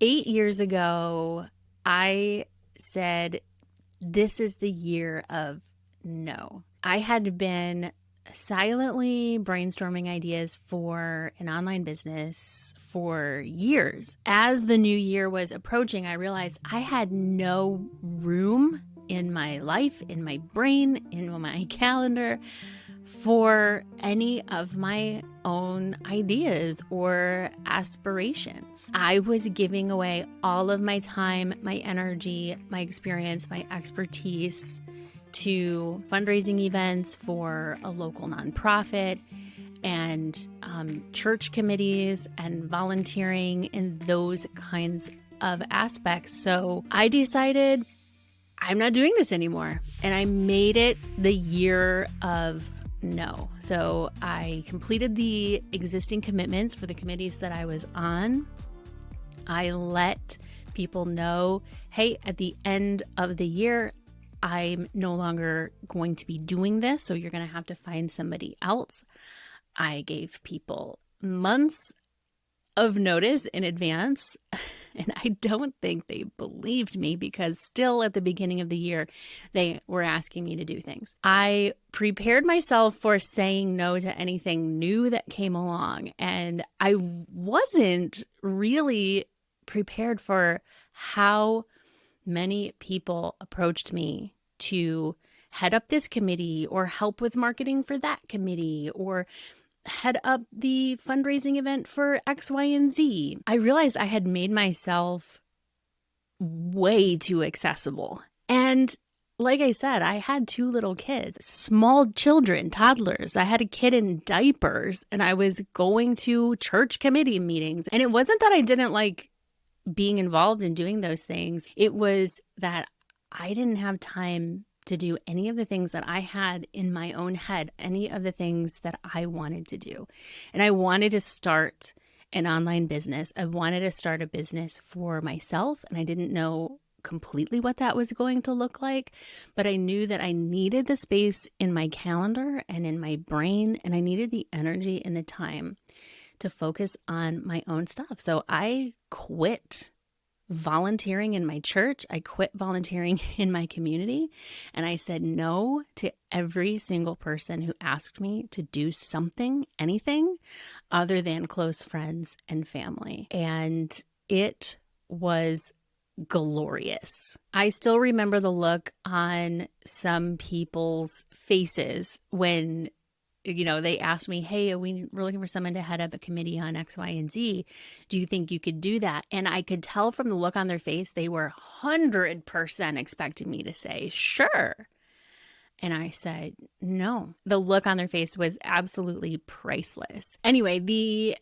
8 years ago, I said, this is the year of no. I had been silently brainstorming ideas for an online business for years. As the new year was approaching, I realized I had no room in my life, in my brain, in my calendar for any of my own ideas or aspirations. I was giving away all of my time, my energy, my experience, my expertise to fundraising events for a local nonprofit and church committees and volunteering in those kinds of aspects. So I decided I'm not doing this anymore. And I made it the year of no. So I completed the existing commitments for the committees that I was on. I let people know, hey, at the end of the year, I'm no longer going to be doing this, so you're going to have to find somebody else. I gave people months of notice in advance, and I don't think they believed me because still at the beginning of the year, they were asking me to do things. I prepared myself for saying no to anything new that came along, and I wasn't really prepared for how many people approached me to head up this committee or help with marketing for that committee or head up the fundraising event for X, Y, and Z. I realized I had made myself way too accessible. And like I said, I had 2 little kids, small children, toddlers. I had a kid in diapers and I was going to church committee meetings. And it wasn't that I didn't like being involved in doing those things. It was that I didn't have time to do any of the things that I had in my own head, any of the things that I wanted to do. And I wanted to start an online business. I wanted to start a business for myself, and I didn't know completely what that was going to look like, but I knew that I needed the space in my calendar and in my brain, and I needed the energy and the time to focus on my own stuff. So I quit volunteering in my church. I quit volunteering in my community. And I said no to every single person who asked me to do something, anything other than close friends and family. And it was glorious. I still remember the look on some people's faces when they asked me, hey, we're looking for someone to head up a committee on X, Y, and Z. Do you think you could do that? And I could tell from the look on their face, they were 100% expecting me to say, sure. And I said, no. The look on their face was absolutely priceless. Anyway, the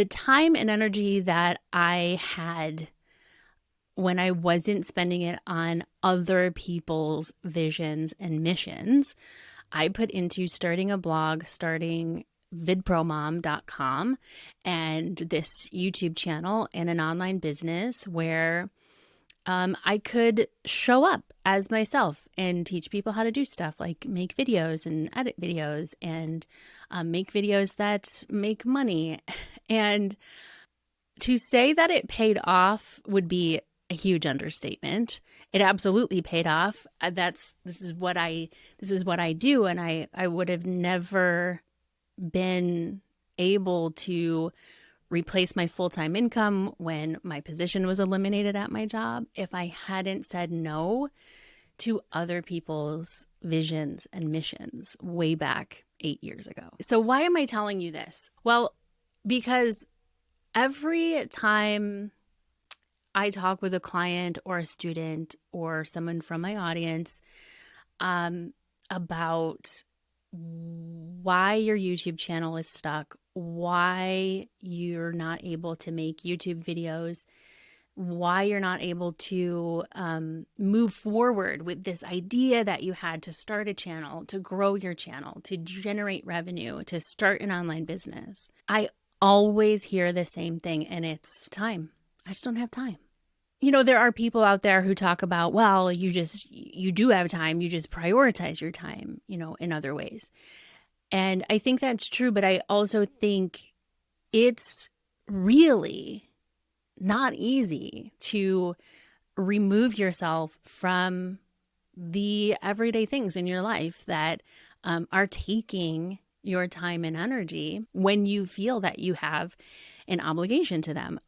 time and energy that I had when I wasn't spending it on other people's visions and missions, I put into starting a blog, starting vidpromom.com, and this YouTube channel and an online business where I could show up as myself and teach people how to do stuff like make videos and edit videos and make videos that make money. And to say that it paid off would be a huge understatement. It absolutely paid off. This is what I do, and I would have never been able to replace my full-time income when my position was eliminated at my job if I hadn't said no to other people's visions and missions way back 8 years ago. So why am I telling you this? Well, because every time I talk with a client or a student or someone from my audience about why your YouTube channel is stuck, why you're not able to make YouTube videos, why you're not able to move forward with this idea that you had to start a channel, to grow your channel, to generate revenue, to start an online business. I always hear the same thing, and it's time. I just don't have time. There are people out there who talk about, well, you do have time, you just prioritize your time, in other ways. And I think that's true, but I also think it's really not easy to remove yourself from the everyday things in your life that are taking your time and energy when you feel that you have an obligation to them.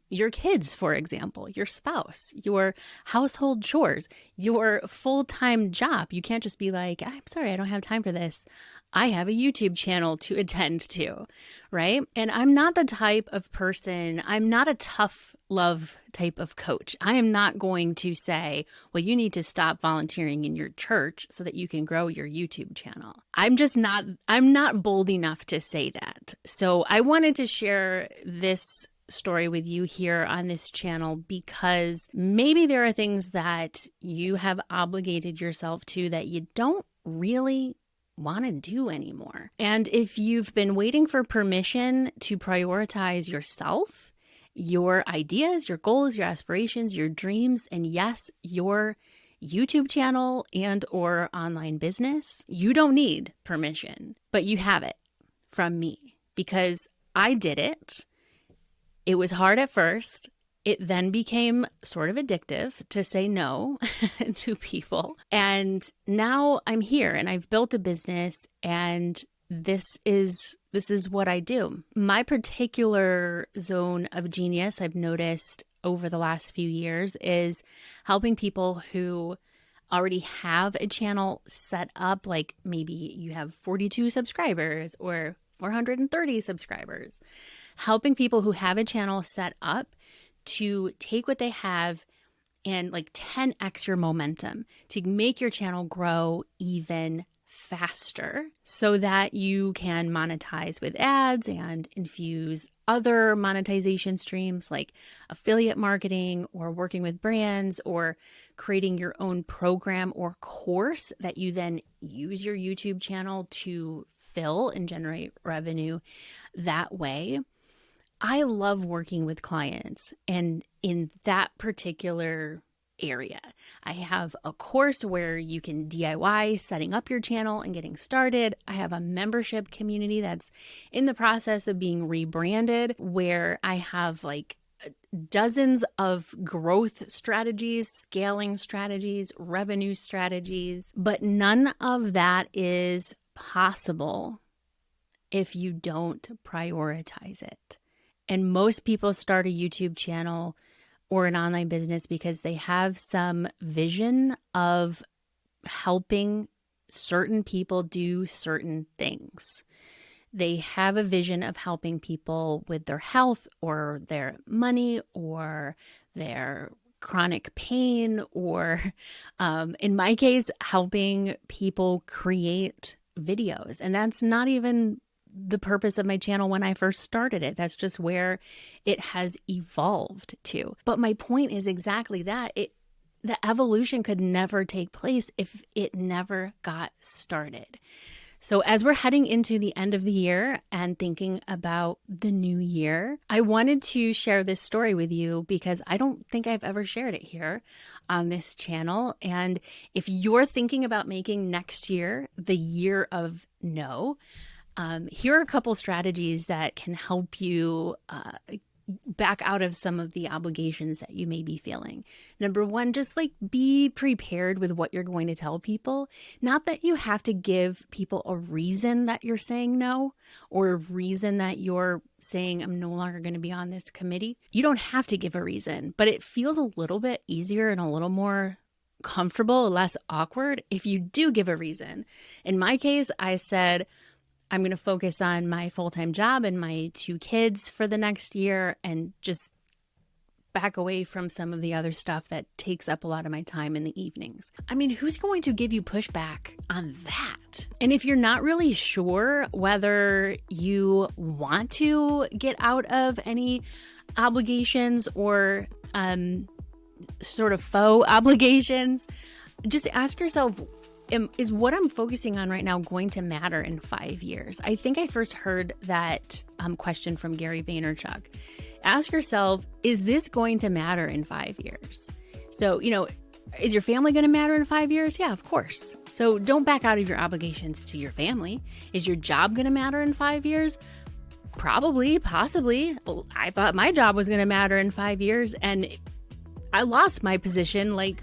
Your kids, for example, your spouse, your household chores, your full-time job. You can't just be like, I'm sorry, I don't have time for this. I have a YouTube channel to attend to, right? And I'm not the type of person, I'm not a tough love type of coach. I am not going to say, well, you need to stop volunteering in your church so that you can grow your YouTube channel. I'm not bold enough to say that. So I wanted to share this story with you here on this channel because maybe there are things that you have obligated yourself to that you don't really want to do anymore. And if you've been waiting for permission to prioritize yourself, your ideas, your goals, your aspirations, your dreams, and yes, your YouTube channel and or online business, you don't need permission, but you have it from me because I did it. It was hard at first. It then became sort of addictive to say no to people. And now I'm here and I've built a business and this is what I do. My particular zone of genius I've noticed over the last few years is helping people who already have a channel set up, like maybe you have 42 subscribers or 430 subscribers, helping people who have a channel set up to take what they have and like 10x your momentum to make your channel grow even faster so that you can monetize with ads and infuse other monetization streams like affiliate marketing or working with brands or creating your own program or course that you then use your YouTube channel to fill and generate revenue that way. I love working with clients and in that particular area. I have a course where you can DIY setting up your channel and getting started. I have a membership community that's in the process of being rebranded where I have like dozens of growth strategies, scaling strategies, revenue strategies, but none of that is possible if you don't prioritize it. And most people start a YouTube channel or an online business because they have some vision of helping certain people do certain things. They have a vision of helping people with their health or their money or their chronic pain or, in my case, helping people create videos. And that's not even the purpose of my channel when I first started it. That's just where it has evolved to. But my point is exactly that. The evolution could never take place if it never got started. So as we're heading into the end of the year and thinking about the new year, I wanted to share this story with you because I don't think I've ever shared it here on this channel. And if you're thinking about making next year the year of no, here are a couple strategies that can help you back out of some of the obligations that you may be feeling. Number one, just like be prepared with what you're going to tell people. Not that you have to give people a reason that you're saying no or a reason that you're saying I'm no longer going to be on this committee. You don't have to give a reason, but it feels a little bit easier and a little more comfortable, less awkward if you do give a reason. In my case, I said, I'm going to focus on my full-time job and my 2 kids for the next year and just back away from some of the other stuff that takes up a lot of my time in the evenings. I mean, who's going to give you pushback on that? And if you're not really sure whether you want to get out of any obligations or sort of faux obligations, just ask yourself, is what I'm focusing on right now going to matter in 5 years? I think I first heard that question from Gary Vaynerchuk. Ask yourself, is this going to matter in 5 years? So, is your family going to matter in 5 years? Yeah, of course. So don't back out of your obligations to your family. Is your job going to matter in 5 years? Probably, possibly. I thought my job was going to matter in 5 years, and I lost my position like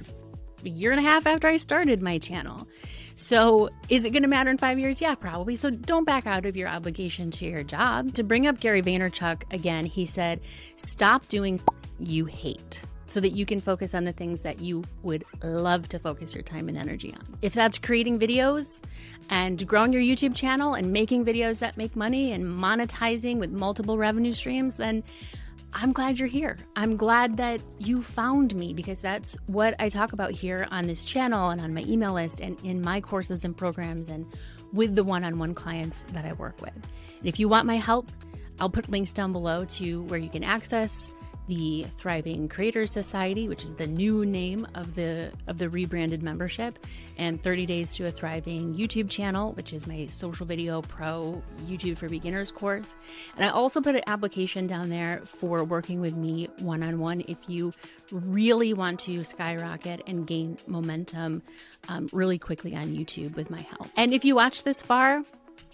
a year and a half after I started my channel. So is it going to matter in 5 years? Yeah, probably. So don't back out of your obligation to your job. To bring up Gary Vaynerchuk again, he said, stop doing you hate so that you can focus on the things that you would love to focus your time and energy on. If that's creating videos and growing your YouTube channel and making videos that make money and monetizing with multiple revenue streams, then I'm glad you're here. I'm glad that you found me, because that's what I talk about here on this channel and on my email list and in my courses and programs and with the one-on-one clients that I work with. And if you want my help, I'll put links down below to where you can access the Thriving Creators Society, which is the new name of the rebranded membership, and 30 Days to a Thriving YouTube channel, which is my Social Video Pro YouTube for Beginners course. And I also put an application down there for working with me one-on-one if you really want to skyrocket and gain momentum really quickly on YouTube with my help. And if you watched this far,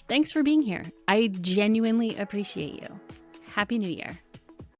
thanks for being here. I genuinely appreciate you. Happy New Year.